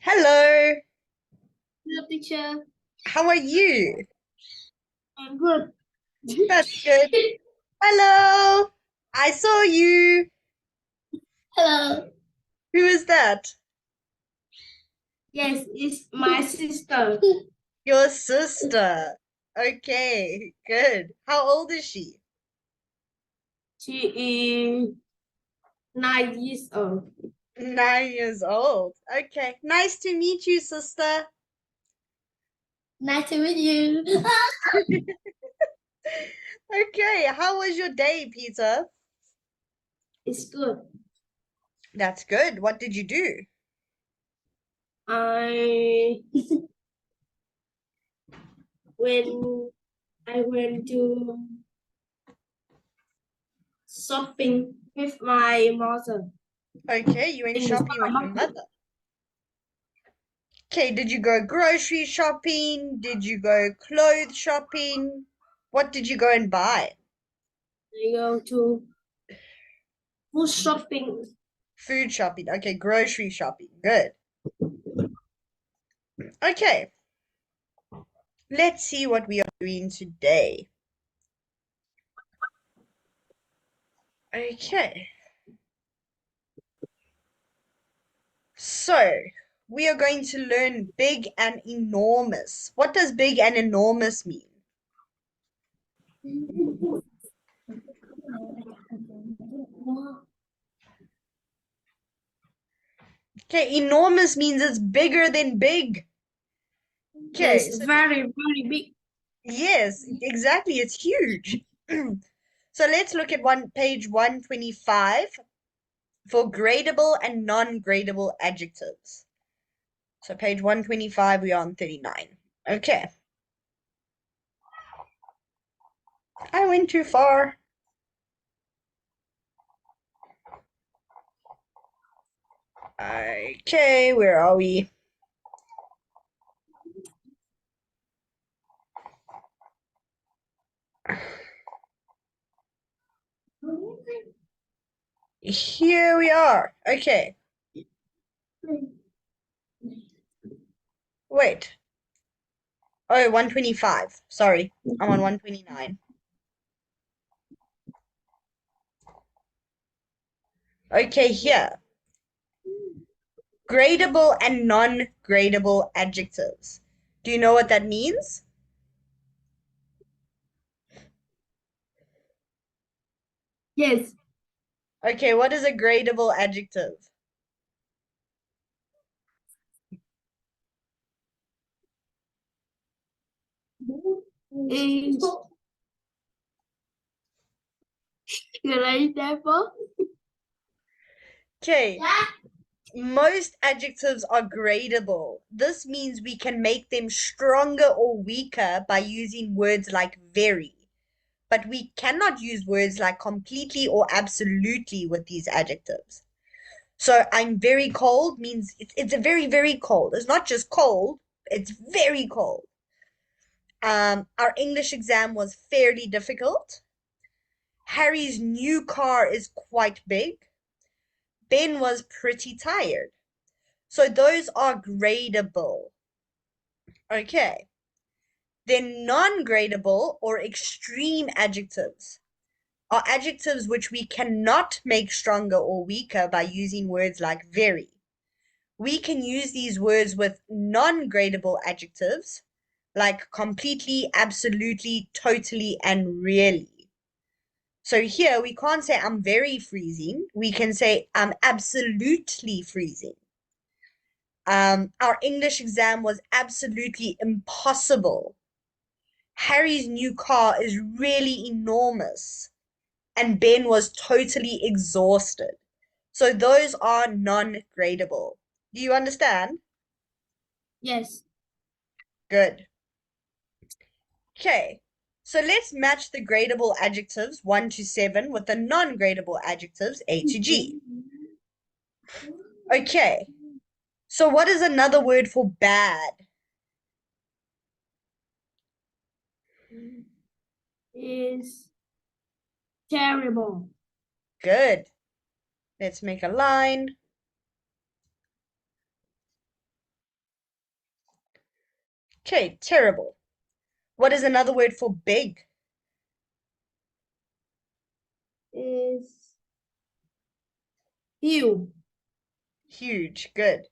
Hello, Hello, teacher. how are you? I'm good. That's good. Hello, I saw you. Hello. Who is that? Yes, it's my sister. Your sister. Okay, good. How old is she? She is 9 years old. 9 years old. Okay, nice to meet you, sister. Nice to meet you. Okay, how was your day, Peter? It's good. That's good. What did you do? I when I went to shopping with my mother Okay, you went in the shopping with your supermarket. mother. Okay, did you go grocery shopping? Did you go clothes shopping? What did you go and buy? I go to food shopping. Food shopping. Okay, grocery shopping. Good. Okay, let's see what we are doing today. Okay, so we are going to learn big and enormous. What does big and enormous mean? Okay, enormous means it's bigger than big. Okay, Yes, so very big. yes, exactly, it's huge. So let's look at page 125 for gradable and non-gradable adjectives. So page 125, we are on 39. Okay. I went too far. Okay, where are we? Here we are. Okay, wait. Oh, 125. Sorry, I'm on 129. Okay, here. Gradable and non-gradable adjectives. Do you know what that means? Yes. Okay, what is a gradable adjective? Is grade level. Okay, most adjectives are gradable. This means we can make them stronger or weaker by using words like very. But we cannot use words like completely or absolutely with these adjectives. So I'm very cold means it's a very, very cold. It's not just cold, it's very cold. Our English exam was fairly difficult. Harry's new car is quite big. Ben was pretty tired. So those are gradable. Okay. Then non-gradable or extreme adjectives are adjectives which we cannot make stronger or weaker by using words like very. We can use these words with non-gradable adjectives like completely, absolutely, totally, and really. So here we can't say I'm very freezing. We can say I'm absolutely freezing. Our English exam was absolutely impossible. Harry's new car is really enormous. And Ben was totally exhausted. So those are non-gradable. Do you understand? Yes. Good. Okay. So let's match the gradable adjectives 1 to 7 with the non-gradable adjectives A to G. Okay. So what is another word for bad? Is terrible. Good. Let's make a line. Okay, terrible. What is another word for big? Is huge. Huge. Good.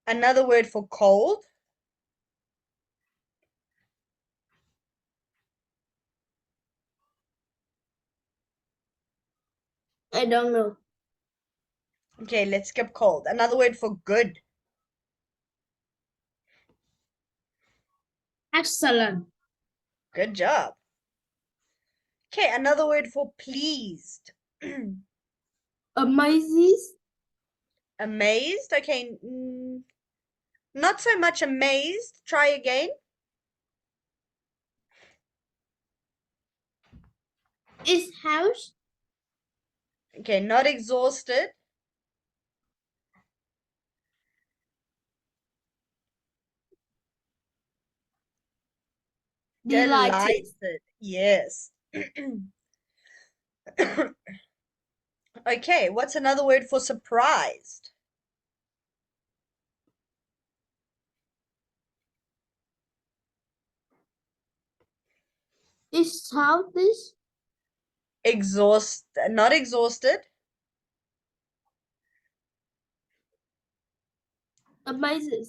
Another word for cold? I don't know. Okay, let's skip cold. Another word for good. Excellent. Good job. Okay, another word for pleased. Amazing. Amazed. Okay, not so much amazed. Try again. Is house. Okay, not exhausted. Delighted. Delighted. Yes. Okay, what's another word for surprised? Is childish. Not exhausted. Amazing.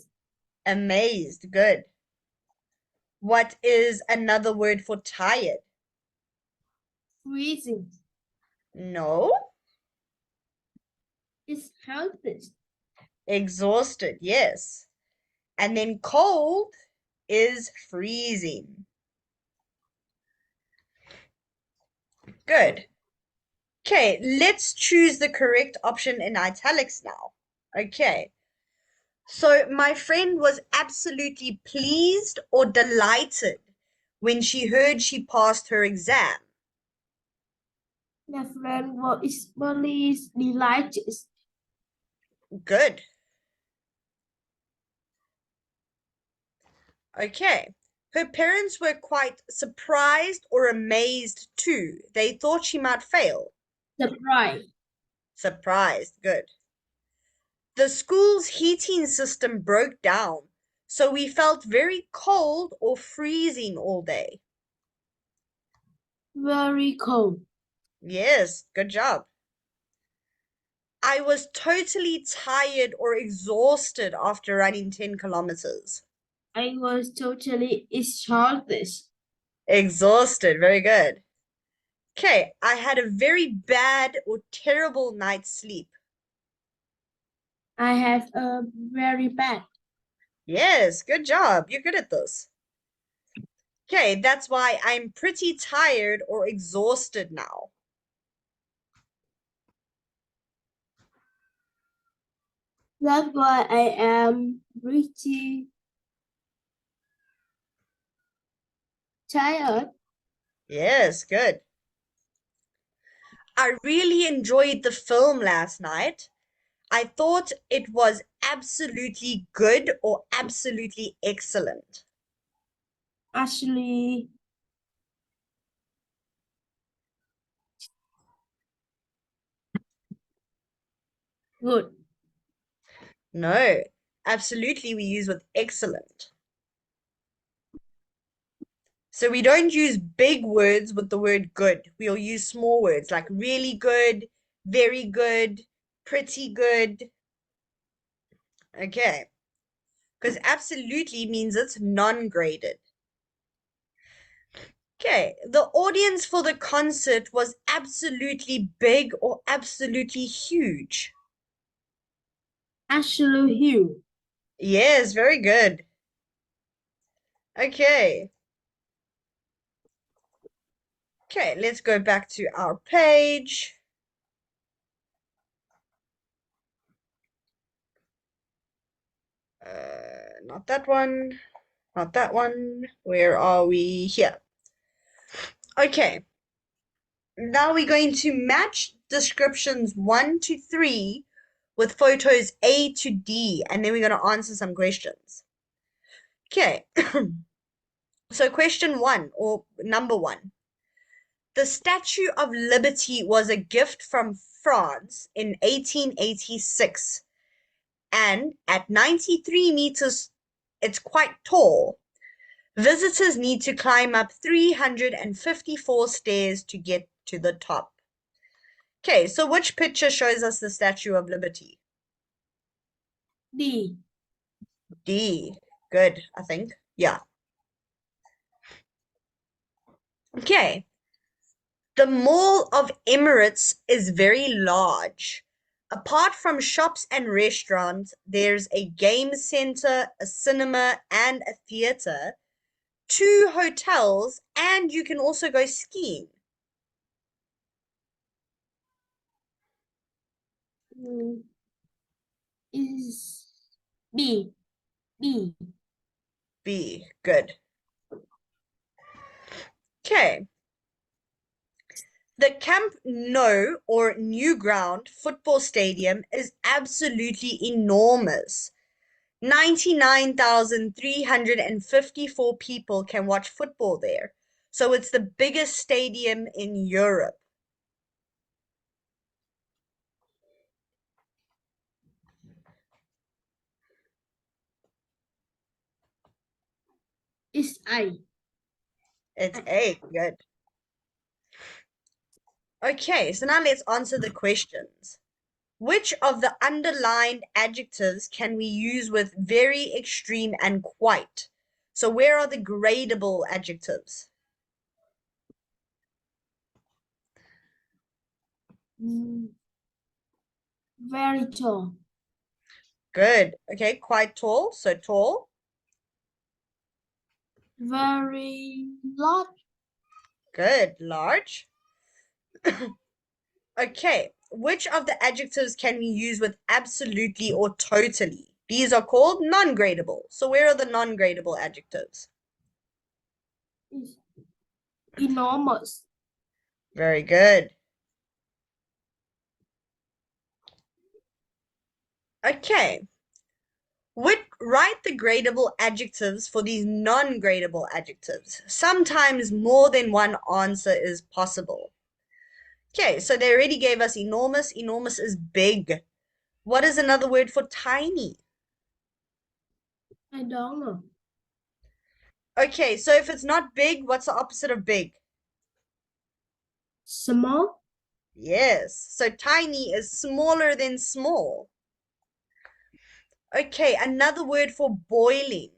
Amazed. Good. What is another word for tired? Freezing. No. Is childish. Exhausted. Yes. And then cold is freezing. Good. Okay, let's choose the correct option in italics now. Okay. So my friend was absolutely pleased or delighted when she heard she passed her exam. My friend was very delighted. Good. Okay. Her parents were quite surprised or amazed too. They thought she might fail. Surprised. Surprised. Good. The school's heating system broke down, so we felt very cold or freezing all day. Very cold. Yes, good job. I was totally tired or exhausted after running 10 kilometers. I was totally childish. Exhausted, very good. Okay, I had a very bad or terrible night's sleep. I have a very bad. Yes, good job. You're good at this. Okay, that's why I'm pretty tired or exhausted now. That's why I am pretty tired. Yes, good. I really enjoyed the film last night. I thought it was absolutely good or absolutely excellent. Actually, good. No, absolutely we use with excellent. So we don't use big words with the word good. We'll use small words like really good, very good, pretty good. Okay. Because absolutely means it's non-graded. Okay, the audience for the concert was absolutely big or absolutely huge. Actually, huge. Yes, very good. Okay. Okay, let's go back to our page. Not that one, not that one. Where are we? Here. Okay, now we're going to match descriptions 1 to 3 with photos A to D, and then we're going to answer some questions. Okay, so question 1 or number 1. The Statue of Liberty was a gift from France in 1886 and at 93 meters. It's quite tall. Visitors need to climb up 354 stairs to get to the top. Okay, so which picture shows us the Statue of Liberty? D. D. Good, I think. Yeah. Okay. The Mall of Emirates is very large. Apart from shops and restaurants, there's a game center, a cinema, and a theater, two hotels, and you can also go skiing. Mm, is B. B. B. Good. Okay. The Camp Nou or New Ground football stadium is absolutely enormous. 99,354 people can watch football there. So it's the biggest stadium in Europe. Is I. It's A. Good. Okay, so now let's answer the questions. Which of the underlined adjectives can we use with very, extreme, and quite? So where are the gradable adjectives? Mm, very tall. Good. Okay, quite tall. So tall. Very large. Good. Large. Okay, which of the adjectives can we use with absolutely or totally? These are called non-gradable. So where are the non-gradable adjectives? Is enormous. Very good. Okay, write the gradable adjectives for these non-gradable adjectives. Sometimes more than one answer is possible. Okay, so they already gave us enormous. Enormous is big. What is another word for tiny? I don't know. Okay, so if it's not big, what's the opposite of big? Small. Yes, so tiny is smaller than small. Okay, another word for boiling.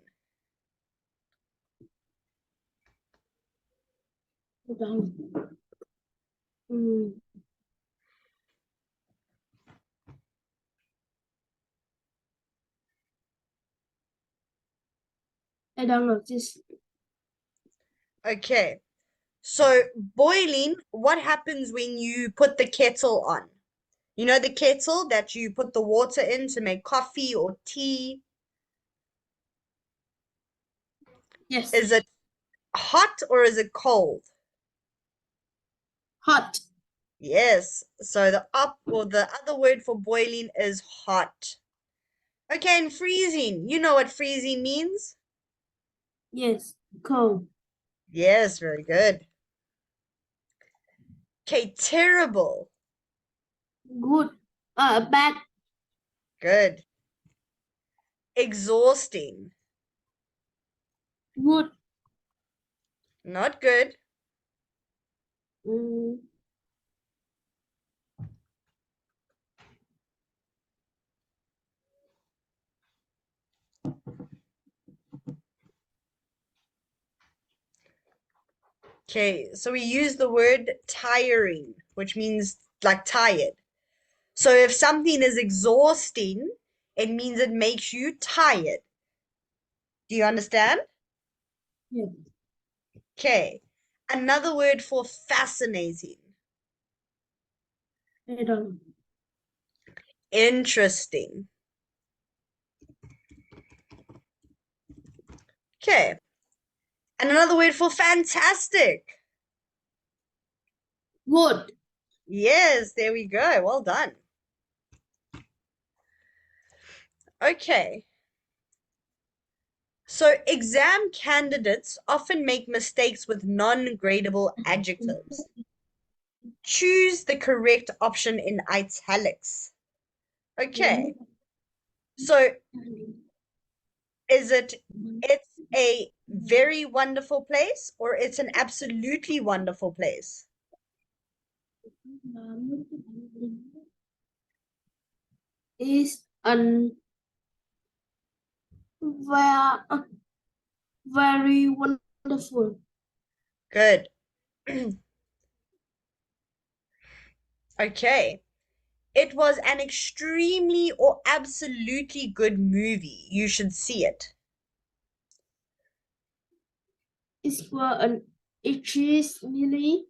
I don't know. Mm, I don't know this. Okay, so boiling, what happens when you put the kettle on? You know the kettle that you put the water in to make coffee or tea? Yes. Is it hot or is it cold? Hot. Yes, so the other word for boiling is hot. Okay, and freezing. You know what freezing means? Yes. Cold. Yes, very good. Okay, terrible. Good. Bad. Good. Exhausting. Good. Not good. Mm, Okay, so we use the word tiring, which means like tired. So if something is exhausting, it means it makes you tired. Do you understand? yes. Okay. Another word for fascinating. I don't know. Interesting. Okay. And another word for fantastic. Good. Yes, there we go. Well done. Okay. So exam candidates often make mistakes with non-gradable adjectives. Choose the correct option in italics. Okay. So Is it's a very wonderful place or it's an absolutely wonderful place? Is an very, very wonderful. Good. Okay. It was an extremely or absolutely good movie. You should see it. Is for an extremely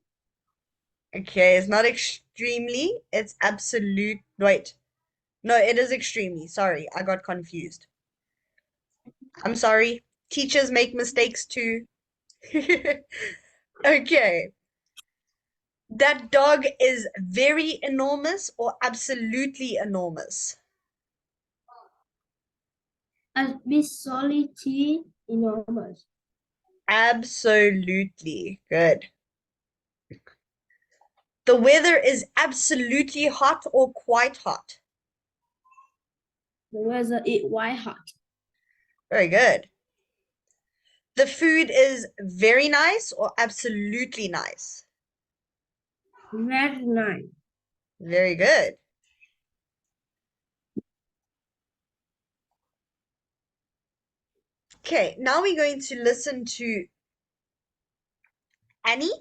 Okay, it's not extremely, it's absolute. Wait. No, it is extremely. Sorry, I got confused. I'm sorry. Teachers make mistakes too. Okay. That dog is very enormous or absolutely enormous? absolutely enormous. Absolutely. Good. The weather is absolutely hot or quite hot? The weather is white hot. Very good. The food is very nice or absolutely nice? Very nice. Very good. Okay, now we're going to listen to Annie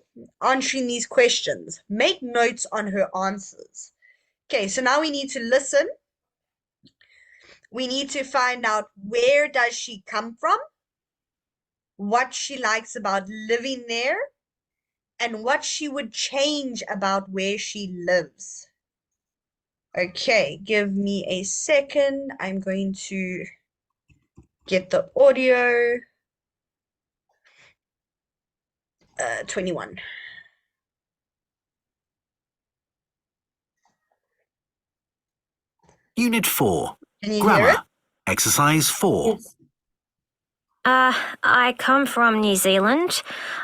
answering these questions. Make notes on her answers. Okay, so now we need to listen. We need to find out where does she come from, what she likes about living there, and what she would change about where she lives. Okay, give me a second. I'm going to get the audio. 21. Unit 4. Can you hear it? Grammar. Exercise 4. Yes. I come from New Zealand.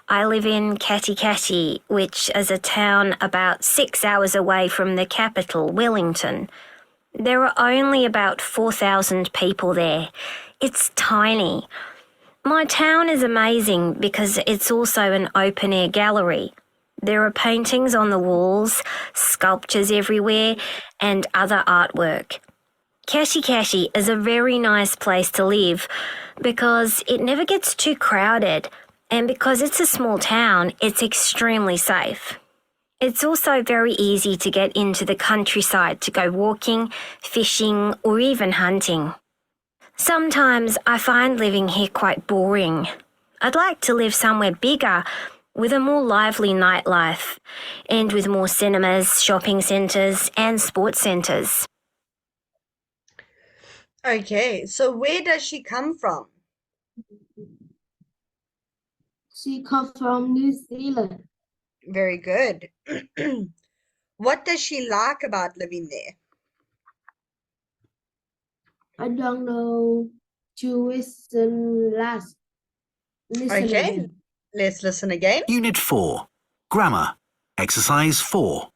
I live in Katikati, which is a town about 6 hours away from the capital, Wellington. There are only about 4,000 people there. It's tiny. My town is amazing because it's also an open-air gallery. There are paintings on the walls, sculptures everywhere, and other artwork. Kashi is a very nice place to live because it never gets too crowded, and because it's a small town, it's extremely safe. It's also very easy to get into the countryside to go walking, fishing, or even hunting. Sometimes I find living here quite boring. I'd like to live somewhere bigger with a more lively nightlife and with more cinemas, shopping centres, and sports centres. Okay, so where does she come from? She comes from New Zealand. Very good. What does she like about living there? I don't know. To listen last. Listen Okay, again. let's listen again. Unit 4. Grammar. Exercise 4.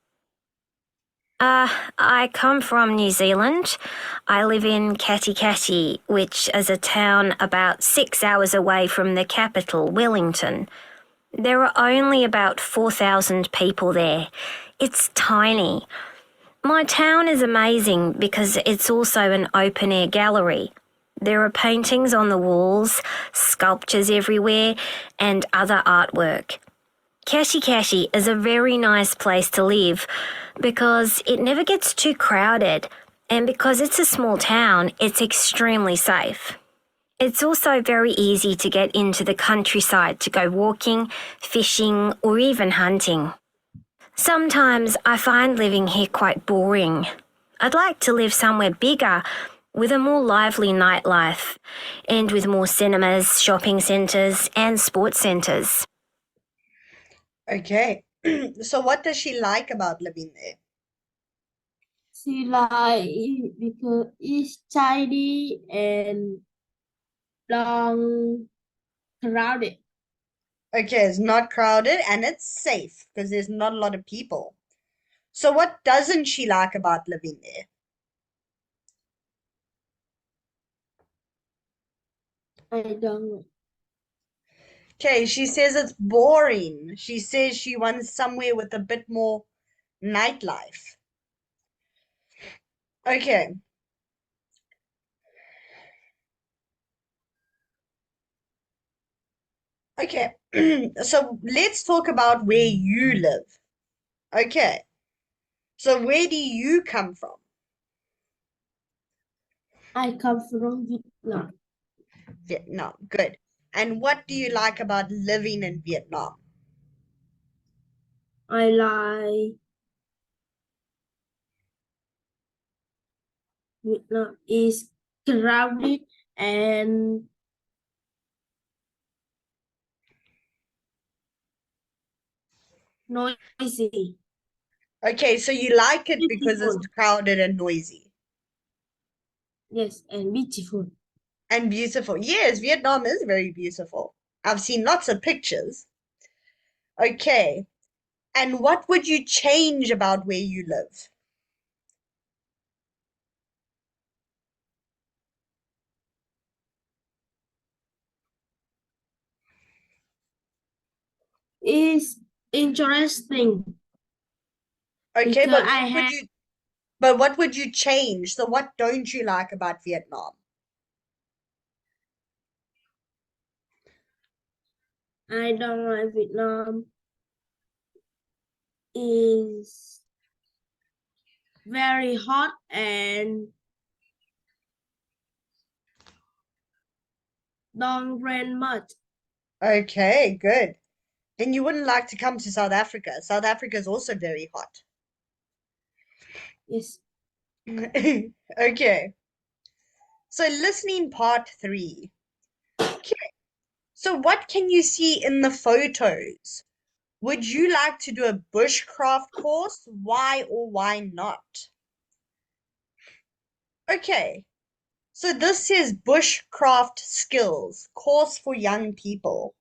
I come from New Zealand. I live in Katikati, which is a town about 6 hours away from the capital, Wellington. There are only about 4,000 people there. It's tiny. My town is amazing because it's also an open-air gallery. There are paintings on the walls, sculptures everywhere, and other artwork. Kashi is a very nice place to live because it never gets too crowded, and because it's a small town, it's extremely safe. It's also very easy to get into the countryside to go walking, fishing, or even hunting. Sometimes I find living here quite boring. I'd like to live somewhere bigger with a more lively nightlife and with more cinemas, shopping centres, and sports centres. Okay, so what does she like about living there? She like it because it's tidy and long crowded. Okay, it's not crowded and it's safe because there's not a lot of people. So what doesn't she like about living there? I don't know. Okay, she says it's boring. She says she wants somewhere with a bit more nightlife. Okay. Okay. So let's talk about where you live. Okay. So where do you come from? I come from Vietnam. Vietnam. Good. And what do you like about living in Vietnam? I like Vietnam is crowded and noisy. Okay, so you like it because it's Beautiful. crowded and noisy Yes, and beautiful. and beautiful. Yes, Vietnam is very beautiful. I've seen lots of pictures. Okay. And what would you change about where you live? Is interesting Okay, because I have but what would you change? So what don't you like about Vietnam? I don't like Vietnam is very hot and don't rain much. Okay, good. Then you wouldn't like to come to South Africa. South Africa is also very hot. Yes, Okay. So listening part 3. Okay. So what can you see in the photos? Would you like to do a bushcraft course? Why or why not? Okay. So this says bushcraft skills, course for young people.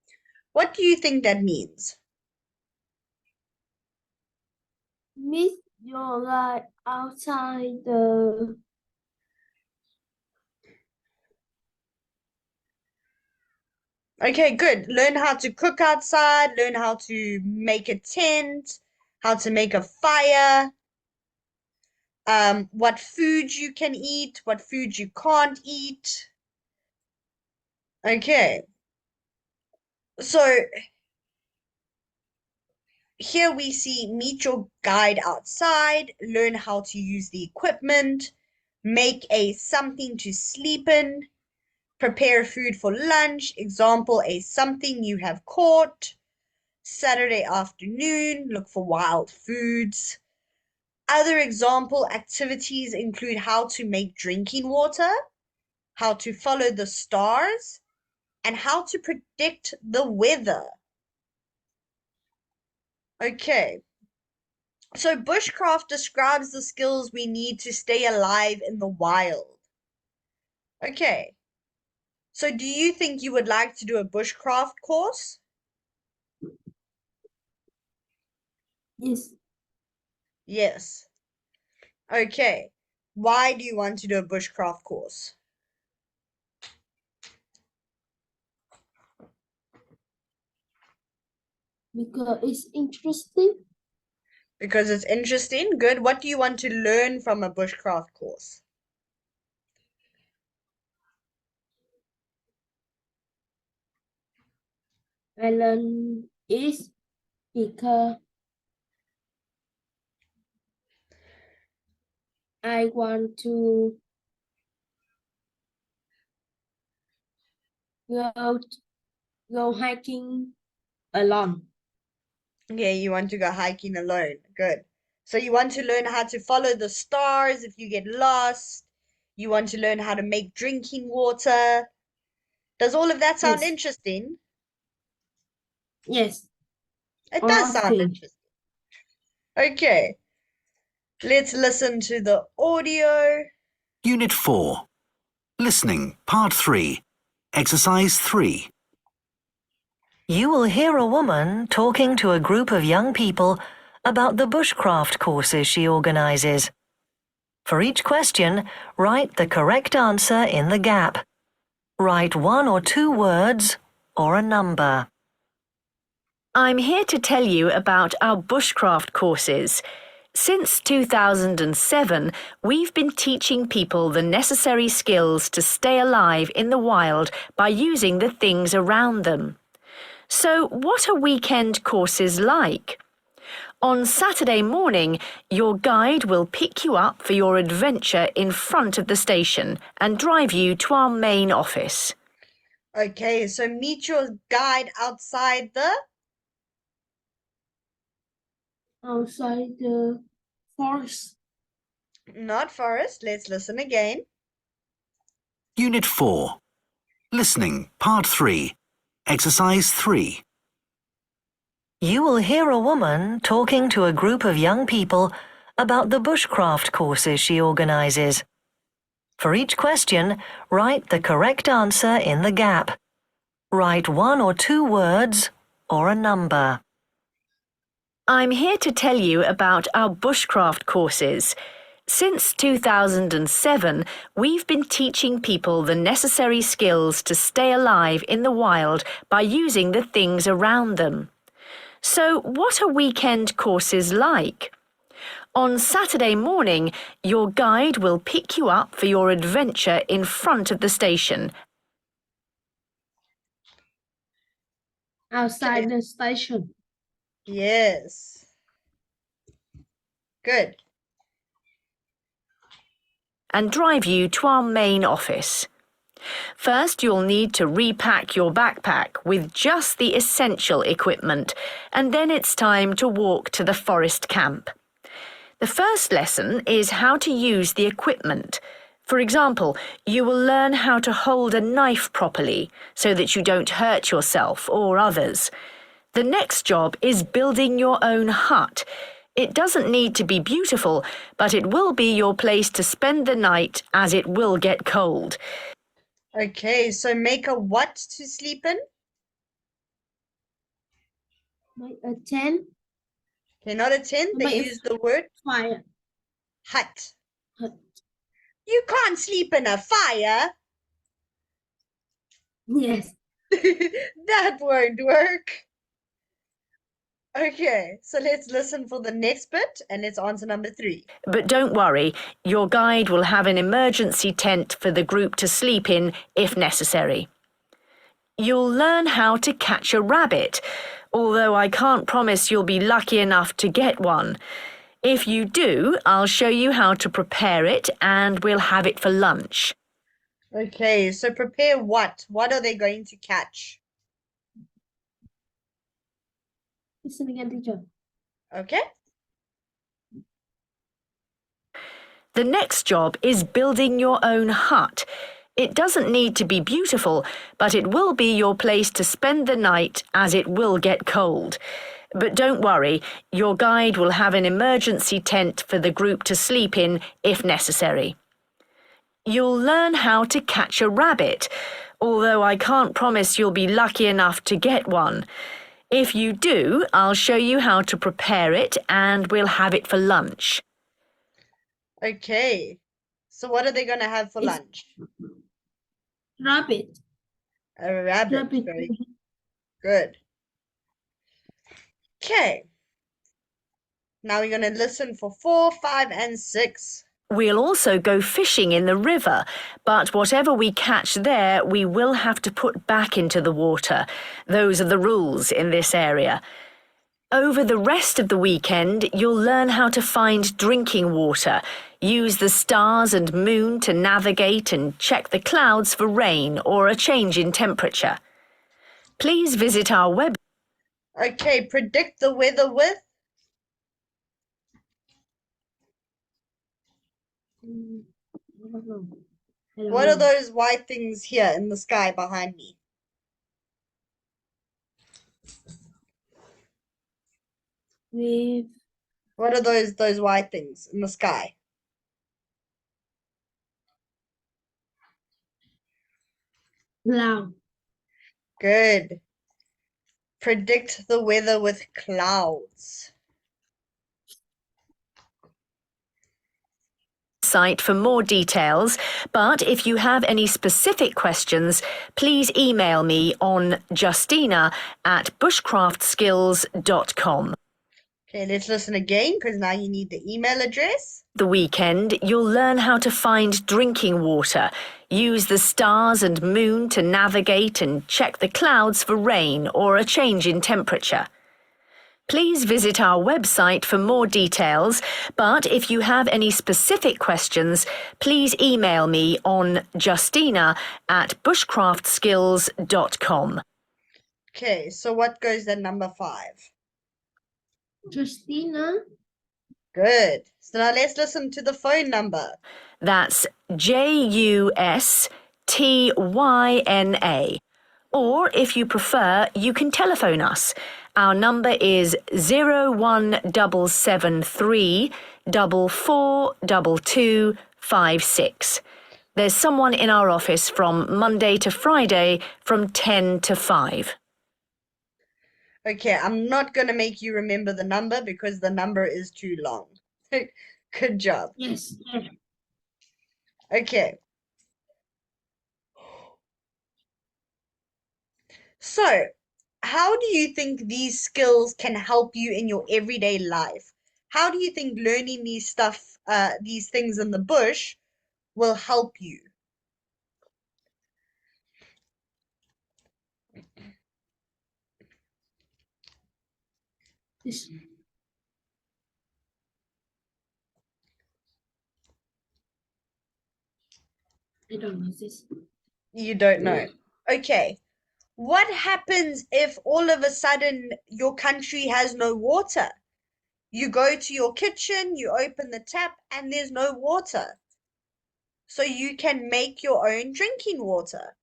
What do you think that means? miss your life outside the Okay, good. Learn how to cook outside, learn how to make a tent, how to make a fire, what food you can eat, what food you can't eat. Okay, so here we see meet your guide outside, learn how to use the equipment, make a something to sleep in, prepare food for lunch, example, a something you have caught. Saturday afternoon, look for wild foods. Other example activities include how to make drinking water, how to follow the stars, and how to predict the weather. Okay, so bushcraft describes the skills we need to stay alive in the wild. Okay, so do you think you would like to do a bushcraft course? yes Yes. Okay, why do you want to do a bushcraft course? because it's interesting. Because it's interesting. Good. What do you want to learn from a bushcraft course? I learn is because I want to go go hiking alone. Okay, you want to go hiking alone. Good. So you want to learn how to follow the stars if you get lost. You want to learn how to make drinking water. Does all of that sound Yes, interesting? yes, It a does lot of sound things interesting. Okay, let's listen to the audio. Unit 4. Listening, Part 3. Exercise 3. You will hear a woman talking to a group of young people about the bushcraft courses she organizes. For each question, write the correct answer in the gap. Write 1 or 2 words or a number. I'm here to tell you about our bushcraft courses. Since 2007, we've been teaching people the necessary skills to stay alive in the wild by using the things around them. So, what are weekend courses like? On Saturday morning, your guide will pick you up for your adventure in front of the station and drive you to our main office. Okay, so meet your guide outside the Outside the forest. not forest. Let's listen again. Unit 4. Listening, Part 3. Exercise 3. You will hear a woman talking to a group of young people about the bushcraft courses she organizes. For each question, write the correct answer in the gap. Write 1 or 2 words or a number. I'm here to tell you about our bushcraft courses. Since 2007, we've been teaching people the necessary skills to stay alive in the wild by using the things around them. So, what are weekend courses like? On Saturday morning, your guide will pick you up for your adventure in front of the station. Outside the station. Yes. Good. And drive you to our main office. First, you'll need to repack your backpack with just the essential equipment, and then it's time to walk to the forest camp. The first lesson is how to use the equipment. For example, you will learn how to hold a knife properly so that you don't hurt yourself or others. The next job is building your own hut. It doesn't need to be beautiful, but it will be your place to spend the night as it will get cold. Okay, so make a what to sleep in? Make a tent. Okay, not a tent. They Make a use the word fire. hut. Hut. You can't sleep in a fire. Yes. That won't work. Okay, so let's listen for the next bit and let's answer number 3. But don't worry, your guide will have an emergency tent for the group to sleep in if necessary. You'll learn how to catch a rabbit, although I can't promise you'll be lucky enough to get one. If you do, I'll show you how to prepare it and we'll have it for lunch. Okay, so prepare what? What are they going to catch? Listen again, teacher. Okay? The next job is building your own hut. It doesn't need to be beautiful, but it will be your place to spend the night as it will get cold. But don't worry, your guide will have an emergency tent for the group to sleep in if necessary. You'll learn how to catch a rabbit, although I can't promise you'll be lucky enough to get one. If you do, I'll show you how to prepare it and we'll have it for lunch. Okay. So what are they going to have for It's- lunch? Rabbit. A rabbit. Rabbit. Very good. Okay. Now we're going to listen for 4, 5, and 6. We'll also go fishing in the river, but whatever we catch there, we will have to put back into the water. Those are the rules in this area. Over the rest of the weekend, you'll learn how to find drinking water, use the stars and moon to navigate and check the clouds for rain or a change in temperature. Please visit our website. Okay, predict the weather with I don't know. I don't what are know. those white things here in the sky behind me? With What are those white things in the sky? cloud. Good. Predict the weather with clouds. website for more details, but if you have any specific questions, please email me on justina@bushcraftskills.com. Okay, let's listen again because now you need the email address. The weekend, you'll learn how to find drinking water, use the stars and moon to navigate and check the clouds for rain or a change in temperature. Please visit our website for more details, but if you have any specific questions, please email me on justina@bushcraftskills.com. Okay, so what goes at number 5? Justina. Good. So now let's listen to the phone number. That's JUSTYNA. Or if you prefer, you can telephone us. Our number is 01773 442256. There's someone in our office from Monday to Friday from 10 to 5. Okay, I'm not going to make you remember the number because the number is too long. Good job. Yes. Okay. So, how do you think these skills can help you in your everyday life? How do you think learning these things in the bush will help you? This. I don't know this. You don't know. Okay. What happens if all of a sudden your country has no water? You go to your kitchen, you open the tap, and there's no water. So you can make your own drinking water.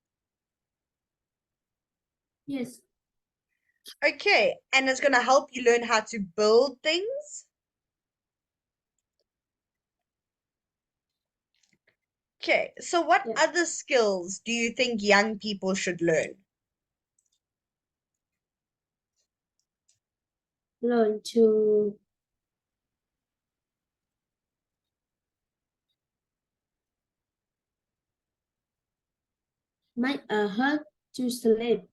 Yes. Okay, and it's going to help you learn how to build things. Okay, so what Yeah. other skills do you think young people should learn? Learn to make a hut to sleep.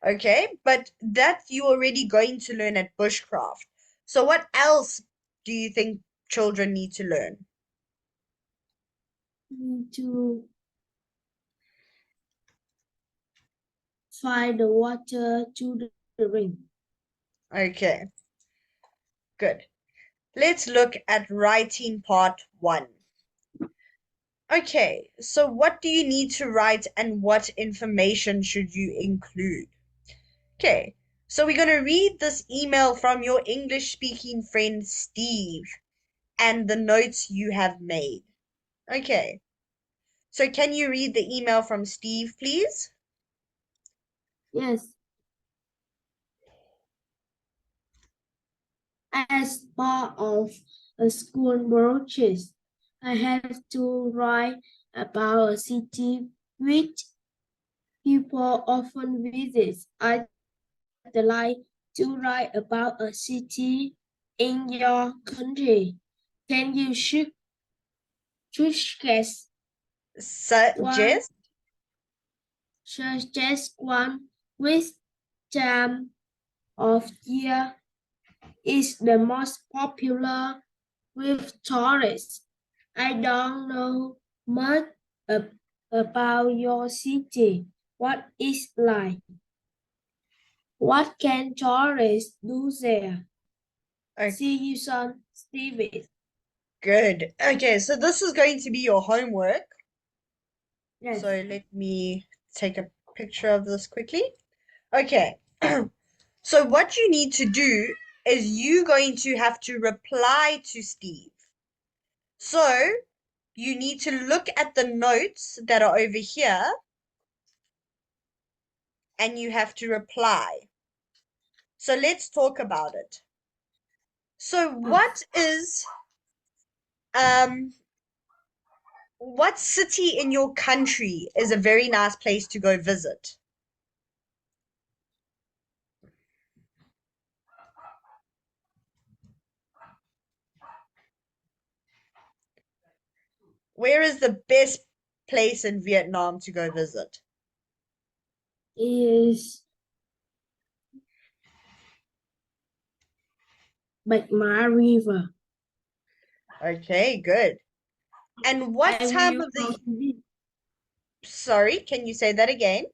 Okay, but that you already going to learn at bushcraft. So what else do you think children need to learn? To find the water to drink. Okay, good. Let's look at writing part 1. Okay, so what do you need to write and what information should you include? Okay, so we're going to read this email from your English speaking friend Steve and the notes you have made. Okay, so can you read the email from Steve, please? Yes. As part of a school project, I have to write about a city which people often visit. I'd like to write about a city in your country. Can you suggest one, Suggest. suggest one which time of year is the most popular with tourists? I don't know much about your city. What is like? What can tourists do there? Okay, See you soon, Stevie. good. Okay, so this is going to be your homework. Yes. So let me take a picture of this quickly. Okay. So what you need to do is you going to have to reply to Steve. So you need to look at the notes that are over here and you have to reply. So let's talk about it. So um what city in your country is a very nice place to go visit? Where is the best place in Vietnam to go visit? Is Bạch Mã River. Okay, good. And what I time will of go the... to this. Sorry, can you say that again?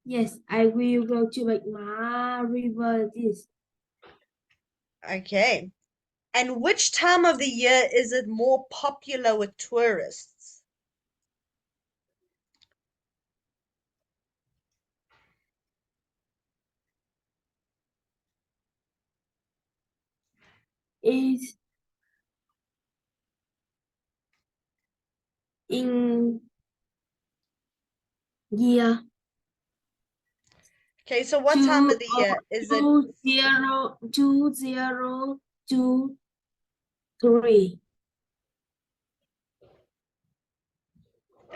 Yes, I will go to Bạch Mã River this. Okay. And which time of the year is it more popular with tourists? Is in year Okay, so what time of two the or year is it? 2023.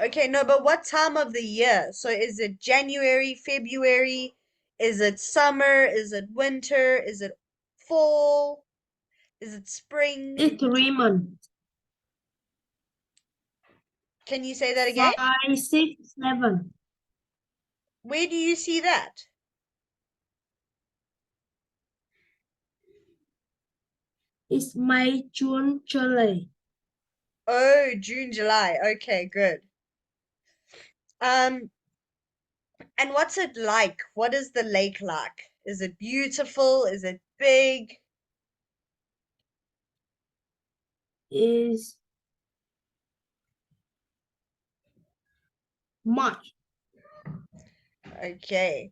Okay, no, but what time of the year? So is it January, February? Is it summer? Is it winter? Is it fall? Is it spring? It's 3 months. Can you say that again? 5, 6, 7. Where do you see that? It's May, June, July. Oh, June, July. Okay, good. Um, and what's it like? What is the lake like? Is it beautiful? Is it big? Is March. Okay.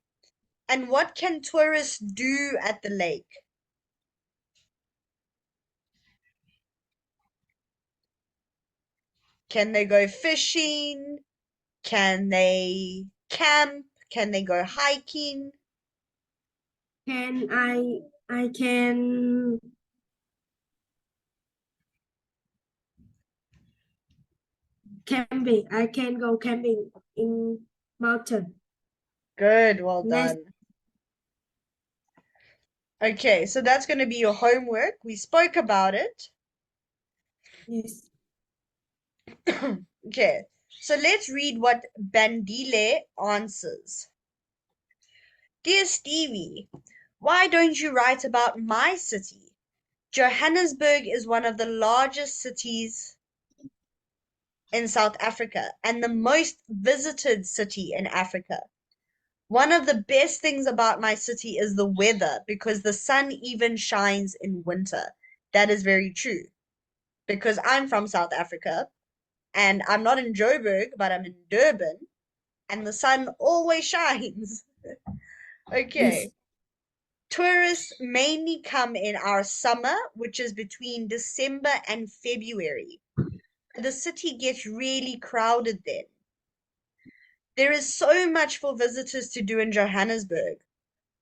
And what can tourists do at the lake? Can they go fishing? Can they camp? Can they go hiking? Can I can camping. I can go camping in mountain. Good, well Next, done. Okay, so that's going to be your homework. We spoke about it. yes. Okay, so let's read what Bandile answers. Dear Stevie, why don't you write about my city? Johannesburg is one of the largest cities in South Africa and the most visited city in Africa. One of the best things about my city is the weather because the sun even shines in winter. That is very true because I'm from South Africa and I'm not in Joburg, but I'm in Durban and the sun always shines. Yes. Okay. Tourists mainly come in our summer, which is between December and February. The city gets really crowded then. There is so much for visitors to do in Johannesburg.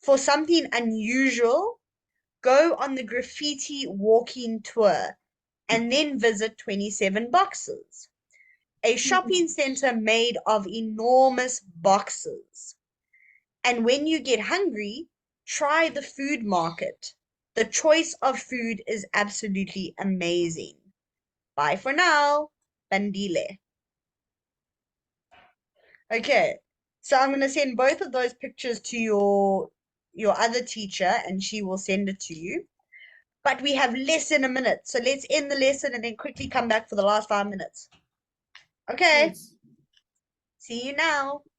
For something unusual, go on the graffiti walking tour and then visit 27 Boxes, a shopping center made of enormous boxes. And when you get hungry, try the food market. The choice of food is absolutely amazing. Bye for now, Bandile. Okay, so I'm going to send both of those pictures to your other teacher and she will send it to you. But we have less than a minute, so let's end the lesson and then quickly come back for the last 5 minutes. Okay, Yes. see you now.